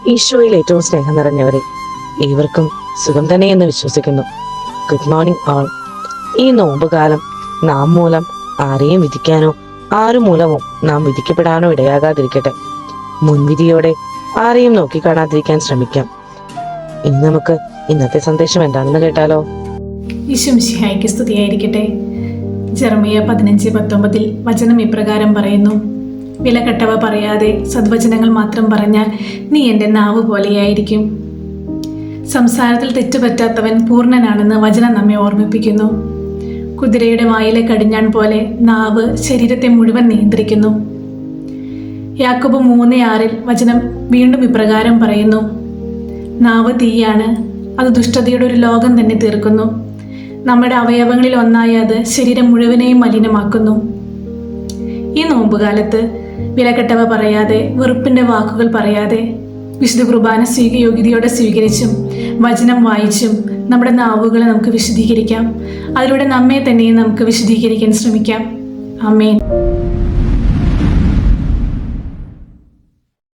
ഈശോയിൽ ഏറ്റവും സ്നേഹം നിറഞ്ഞവരെ, ഏവർക്കും സുഖം തന്നെയെന്ന് വിശ്വസിക്കുന്നു. ഗുഡ് മോർണിംഗ് ആൾ. ഈ നോമ്പുകാലം നാം മൂലം ആരെയും വിധിക്കാനോ ആരു മൂലമോ നാം വിധിക്കപ്പെടാനോ ഇടയാകാതിരിക്കട്ടെ. മുൻവിധിയോടെ ആരെയും നോക്കിക്കാണാതിരിക്കാൻ ശ്രമിക്കാം. ഇനി നമുക്ക് ഇന്നത്തെ സന്ദേശം എന്താണെന്ന് കേട്ടാലോ? ഈശോ മിശിഹായ്ക്ക് സ്തുതിയായിരിക്കട്ടെ. ജെറമിയ 15:19 വചനം ഇപ്രകാരം പറയുന്നു: വിലകെട്ടവ പറയാതെ സദ്വചനങ്ങൾ മാത്രം പറഞ്ഞാൽ നീ എൻ്റെ നാവ് പോലെയായിരിക്കും. സംസാരത്തിൽ തെറ്റുപറ്റാത്തവൻ പൂർണ്ണനാണെന്ന് വചനം നമ്മെ ഓർമ്മിപ്പിക്കുന്നു. കുതിരയുടെ വായിലെ കടിഞ്ഞാൺ പോലെ നാവ് ശരീരത്തെ മുഴുവൻ നിയന്ത്രിക്കുന്നു. യാക്കോബ് 3:6 വചനം വീണ്ടും ഇപ്രകാരം പറയുന്നു: നാവ് തീയാണ്, അത് ദുഷ്ടതയുടെ ഒരു ലോകം തന്നെ തീർക്കുന്നു. നമ്മുടെ അവയവങ്ങളിൽ ഒന്നായ അത് ശരീരം മുഴുവനെയും മലിനമാക്കുന്നു. ഈ നോമ്പുകാലത്ത് വിലകെട്ടവ പറയാതെ, വെറുപ്പിൻ്റെ വാക്കുകൾ പറയാതെ, വിശുദ്ധ കുർബാന യോഗ്യതയോടെ സ്വീകരിച്ചും വചനം വായിച്ചും നമ്മുടെ നാവുകളെ നമുക്ക് വിശുദ്ധീകരിക്കാം. അതിലൂടെ നമ്മെ തന്നെയും നമുക്ക് വിശുദ്ധീകരിക്കാൻ ശ്രമിക്കാം. ആമേൻ.